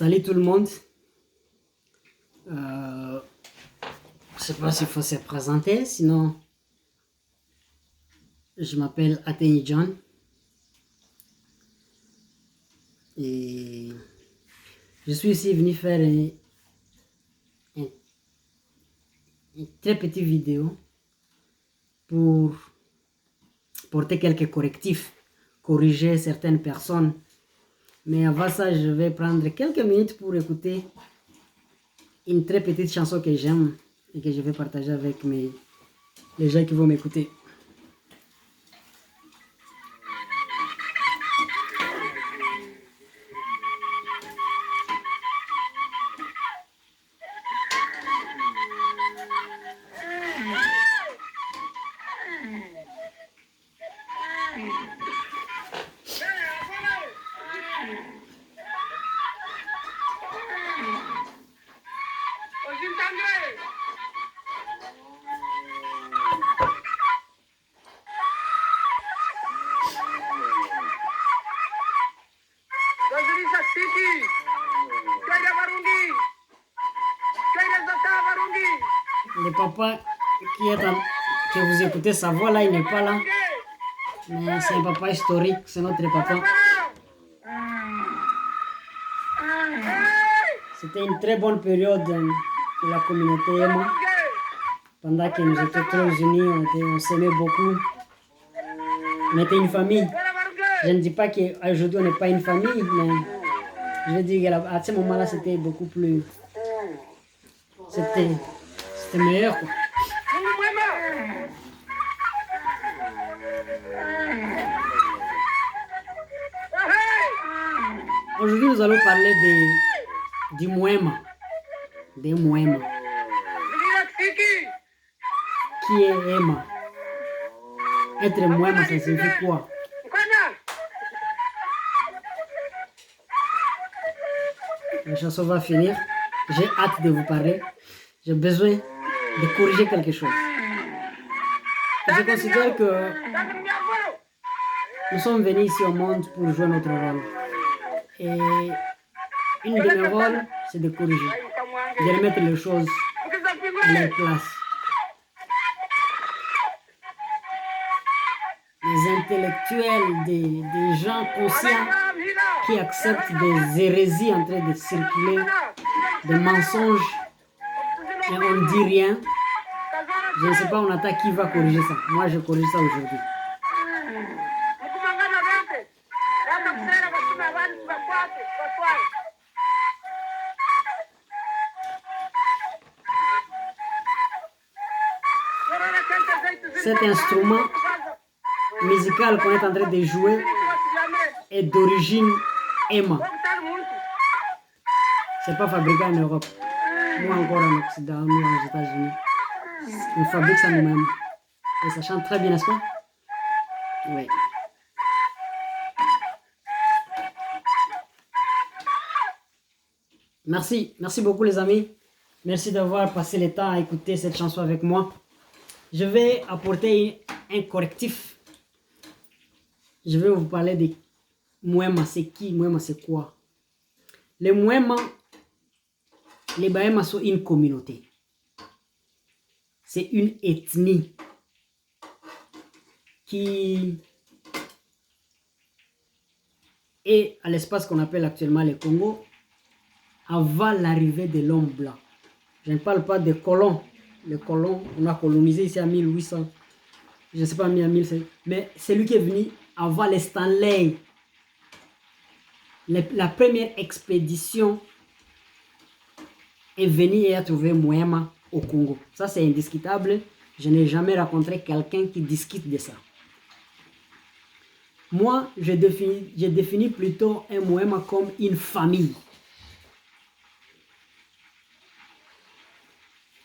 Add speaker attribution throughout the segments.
Speaker 1: Salut tout le monde. Je ne sais pas s'il faut se présenter, sinon je m'appelle Ateni John et je suis ici venu faire une très petite vidéo pour porter quelques correctifs, corriger certaines personnes. Mais avant ça, je vais prendre quelques minutes pour écouter une très petite chanson que j'aime et que je vais partager avec les gens qui vont m'écouter. Le papa que vous écoutez, sa voix là, il n'est pas là. Mais c'est un papa historique, c'est notre papa. C'était une très bonne période de la communauté Emma. Pendant que nous étions très unis, on s'aimait beaucoup. On était une famille. Je ne dis pas qu'aujourd'hui on n'est pas une famille, mais je veux dire qu'à ce moment-là, c'était beaucoup plus... C'était meilleur, quoi. Aujourd'hui, nous allons parler du Moema. Des Moema. Qui est Emma? Être Moema, ça signifie quoi? La chanson va finir. J'ai hâte de vous parler. J'ai besoin de corriger quelque chose. Je considère que nous sommes venus ici au monde pour jouer notre rôle. Et une de mes rôles, c'est de corriger, de remettre les choses à leur place. Des intellectuels, des gens conscients qui acceptent des hérésies en train de circuler, des mensonges, et on ne dit rien. Je ne sais pas, on attend qui va corriger ça. Moi, je corrige ça aujourd'hui. Cet instrument musical qu'on est en train de jouer est d'origine Emma. C'est pas fabriqué en Europe. Nous encore en Occident, nous aux États-Unis. On fabrique ça nous-mêmes. Et ça chante très bien, n'est-ce pas? Oui. Merci beaucoup les amis. Merci d'avoir passé le temps à écouter cette chanson avec moi. Je vais apporter un correctif. Je vais vous parler de Moema. C'est qui? Moema, c'est quoi? Les Moema, les Bahema sont une communauté. C'est une ethnie qui est à l'espace qu'on appelle actuellement le Congo avant l'arrivée de l'homme blanc. Je ne parle pas des colons. Les colons, on a colonisé ici en 1800. Je ne sais pas, 1500. Mais c'est lui qui est venu avant les Stanley. La première expédition est venue et a trouvé Moema au Congo. Ça, c'est indiscutable. Je n'ai jamais rencontré quelqu'un qui discute de ça. Moi, je définis plutôt un Moema comme une famille.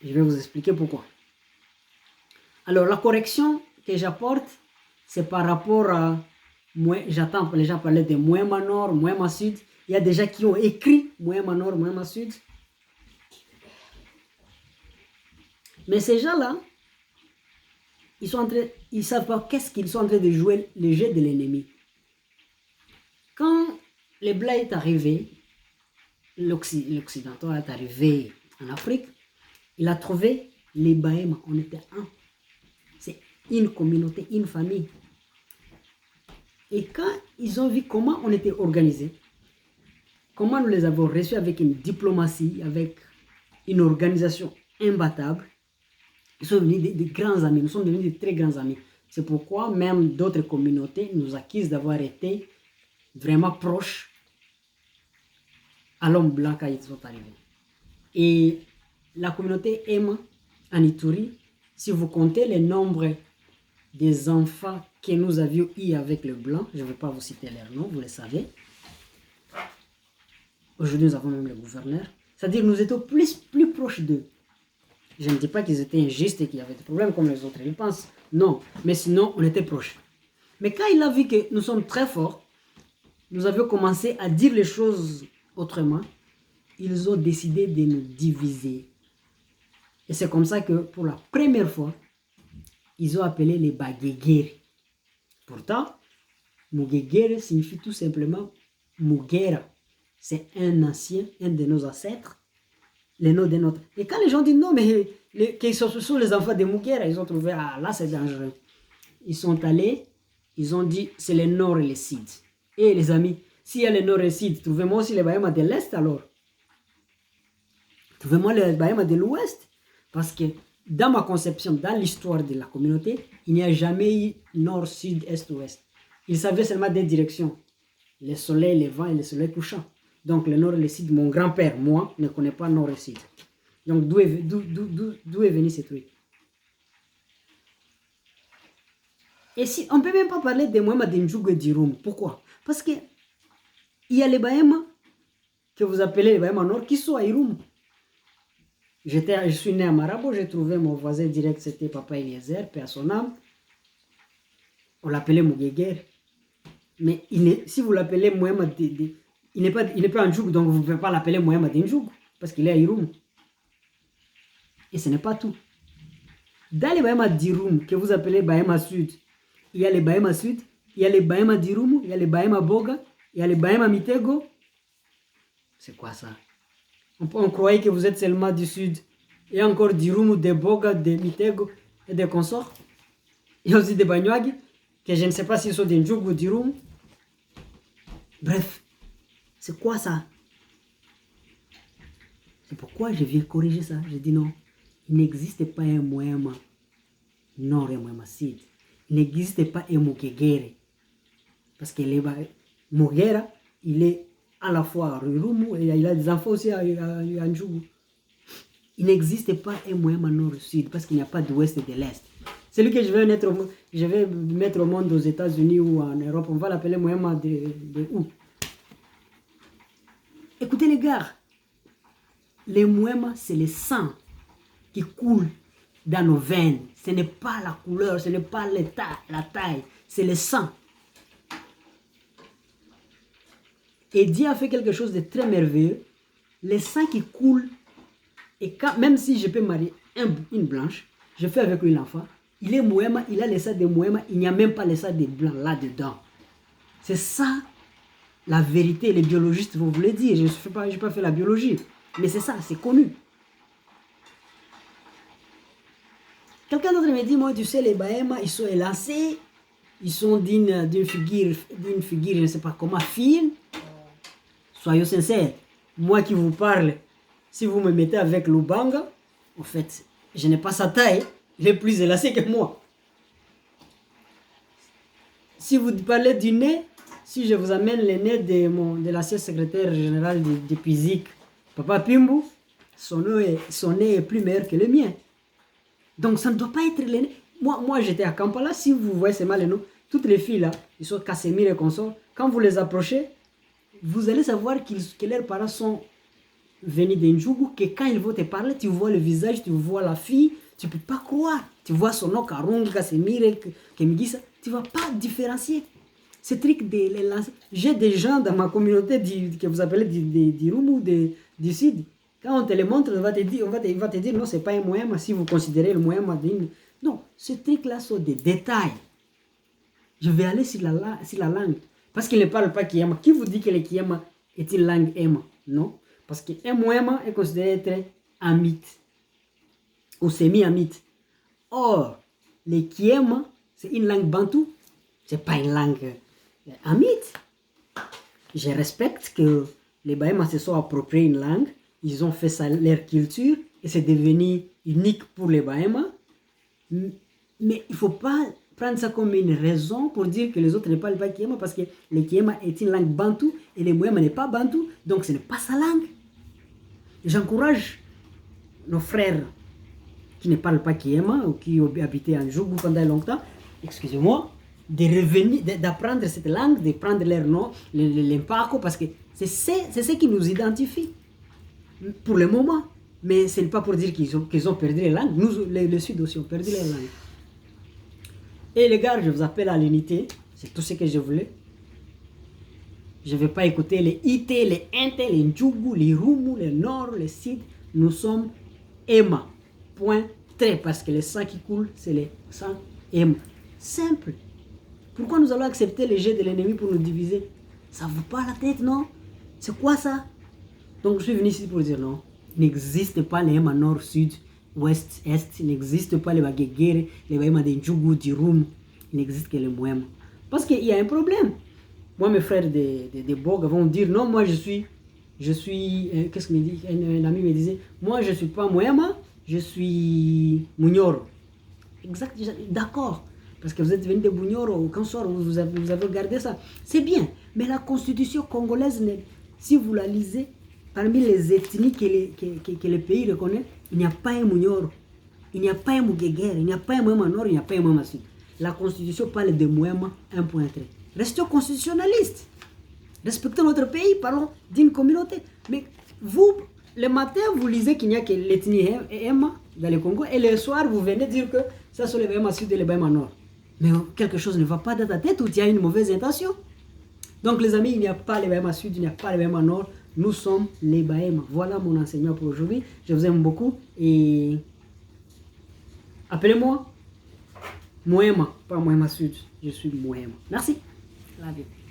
Speaker 1: Je vais vous expliquer pourquoi. Alors, la correction que j'apporte, c'est par rapport à... J'attends les gens parler de Moema Nord, Moema Sud. Il y a des gens qui ont écrit Moema Nord, Moema Sud. Mais ces gens-là, ils ne savent pas qu'est-ce qu'ils sont en train de jouer le jeu de l'ennemi. Quand le blanc est arrivé, l'Occidental est arrivé en Afrique, il a trouvé les Bahema. On était un. C'est une communauté, une famille. Et quand ils ont vu comment on était organisé, comment nous les avons reçus avec une diplomatie, avec une organisation imbattable, ils sont devenus des grands amis. Nous sommes devenus de très grands amis. C'est pourquoi même d'autres communautés nous accusent d'avoir été vraiment proches à l'homme blanc quand ils sont arrivés. Et la communauté Emma en Ituri, si vous comptez le nombre des enfants que nous avions eu avec le blanc, je ne vais pas vous citer leurs noms, vous le savez. Aujourd'hui, nous avons même le gouverneur. C'est-à-dire nous étions plus proches d'eux. Je ne dis pas qu'ils étaient injustes et qu'il y avait des problèmes comme les autres, ils pensent. Non, mais sinon, on était proches. Mais quand il a vu que nous sommes très forts, nous avions commencé à dire les choses autrement, ils ont décidé de nous diviser. Et c'est comme ça que, pour la première fois, ils ont appelé les Bagégeri. Pourtant, Mugegere signifie tout simplement Mugera. C'est un ancien, un de nos ancêtres, les noms des nôtres. Et quand les gens disent non, mais ce sont les enfants de Mugera, ils ont trouvé, ah là c'est dangereux. Ils sont allés, ils ont dit, c'est le nord et le sud. Et les amis, s'il y a le nord et le sud, trouvez-moi aussi les Bahema de l'est alors. Trouvez-moi les Bahema de l'ouest. Parce que dans ma conception, dans l'histoire de la communauté, il n'y a jamais eu nord, sud, est, ouest. Ils savaient seulement des directions. Le soleil levant et le soleil couchant. Donc le nord et le sud, mon grand-père, moi, ne connaît pas nord et sud. Donc d'où est venu ce truc? Et si on ne peut même pas parler de Mohamed Ndjougou et d'Iroum. Pourquoi? Parce que il y a les Bahema que vous appelez les Bahema Nord qui sont à Iroum. Je suis né à Marabo, j'ai trouvé mon voisin direct, c'était Papa Eliezer, paix à son âme. On l'appelait Mugegere. Mais si vous l'appelez Mohamed, il n'est pas Ndjougou, donc vous ne pouvez pas l'appeler Mohamed Ndjougou, parce qu'il est à Iroum. Et ce n'est pas tout. Dans les Bahema d'Iroum, que vous appelez Bahema Sud, il y a les Bahema Sud, il y a les Bahema d'Iroum, il y a les Bahema Boga, il y a les Bahema Mitego. C'est quoi ça? On croyait que vous êtes seulement du Sud. Il y a encore d'Iroum, de Boga, de Mitego et des consorts. Il y a aussi des Banyuagi, que je ne sais pas s'ils sont d'Ndjougou ou d'Iroum. Bref, c'est quoi ça? C'est pourquoi je viens corriger ça. Je dis non, il n'existe pas un Moema Nord et un Moema Sud. Il n'existe pas un Mugegere. Parce que Mugera, il est à la fois à Rurumu et il a des enfants aussi à Ndjougou. Il n'existe pas un Moema Nord-Sud parce qu'il n'y a pas d'ouest et de l'est. Celui que je vais mettre au monde aux États-Unis ou en Europe, on va l'appeler Moema de où? Écoutez les gars, les Moema, c'est le sang qui coule dans nos veines. Ce n'est pas la couleur, ce n'est pas la taille, c'est le sang. Et Dieu a fait quelque chose de très merveilleux. Le sang qui coule, et même si je peux marier une blanche, je fais avec lui l'enfant, il est Moema, il a le sang de Moema, il n'y a même pas le sang de blanc là-dedans. C'est ça la vérité, les biologistes vont vous le dire. Je n'ai pas fait la biologie, mais c'est ça, c'est connu. Quelqu'un d'autre me dit, moi tu sais, les Bahema, ils sont élancés, ils sont d'une figure, je ne sais pas comment, fine. Soyons sincères, moi qui vous parle, si vous me mettez avec Lubanga, en fait, je n'ai pas sa taille, il est plus élacé que moi. Si vous parlez du nez, si je vous amène le nez de l'ancien secrétaire général de PISIC, Papa Pimbu, son nez est plus meilleur que le mien. Donc ça ne doit pas être le nez. Moi j'étais à Kampala, si vous voyez c'est mal les noms, toutes les filles là, ils sont Casemir et consorts, quand vous les approchez, vous allez savoir que leurs parents sont venus d'Ndjougou, que quand ils vont te parler, tu vois le visage, tu vois la fille, tu ne peux pas croire. Tu vois son nom, Karung, Casemir, Kemigisa, tu ne vas pas différencier. Ce truc de les lancer. J'ai des gens dans ma communauté que vous appelez d'Iroum ou du Sud. Quand on te les montre, on va te dire non, ce n'est pas un Moema si vous considérez le Moema d'une. Non, ce truc-là sont des détails. Je vais aller sur la langue. Parce qu'il ne parle pas Kiema. Qui vous dit que le Kiema est une langue Ema? Non. Parce qu'un Moema est considéré être hamite ou semi-hamite. Or, les Kiema, c'est une langue bantou, c'est pas une langue hamite. Je respecte que les Bahema se sont appropriés une langue, ils ont fait ça leur culture et c'est devenu unique pour les Bahema. Mais il ne faut pas prendre ça comme une raison pour dire que les autres ne parlent pas Kiema parce que le Kiema est une langue bantou et le Moema n'est pas bantou, donc ce n'est pas sa langue. J'encourage nos frères qui ne parlent pas Kiema ou qui habitaient en Djougou pendant longtemps, excusez-moi, de revenir, d'apprendre cette langue, de prendre leur nom, l'impaco, parce que c'est ce qui nous identifie pour le moment. Mais ce n'est pas pour dire qu'ils ont perdu les langues. Nous, le Sud aussi, ont perdu les langues. Et les gars, je vous appelle à l'unité. C'est tout ce que je voulais. Je ne vais pas écouter les IT, les Inte, les Ndjougou, les Rumu, les Nord, les Sud. Nous sommes Ema. Point très. Parce que le sang qui coule, c'est le sang Ema. Simple. Pourquoi nous allons accepter les jets de l'ennemi pour nous diviser? Ça ne vaut pas la tête, non? C'est quoi ça? Donc je suis venu ici pour dire non. Il n'existe pas les Ema Nord, Sud, Ouest, Est. Il n'existe pas les Bagegere, les Bahema de Ndjougou, du Rum. Il n'existe que les Moema. Parce qu'il y a un problème. Moi, mes frères de Boga vont dire non, moi je suis qu'est-ce qu'il me dit? Un ami me disait, moi je ne suis pas Moema, je suis Munyoro. Exact, d'accord. Parce que vous êtes venu de Bunyoro au Kansor, vous avez regardé ça. C'est bien. Mais la constitution congolaise, si vous la lisez, parmi les ethnies que le pays reconnaît, il n'y a pas un Munyoro, il n'y a pas un Mugegere, il n'y a pas un Moema Nord, il n'y a pas un Moema Sud. La constitution parle de Moema 1.3. Restons constitutionnalistes. Respectons notre pays, parlons d'une communauté. Mais vous, le matin, vous lisez qu'il n'y a que l'ethnie Ema dans le Congo, et le soir, vous venez dire que ça sont les Bahema Sud et les Bahema Nord. Mais quelque chose ne va pas dans ta tête ou tu as une mauvaise intention. Donc les amis, il n'y a pas les Bahema Sud, il n'y a pas les Bahema Nord. Nous sommes les Bahema. Voilà mon enseignement pour aujourd'hui. Je vous aime beaucoup et appelez-moi Moema, pas Moema Sud. Je suis Moema. Merci. Love you.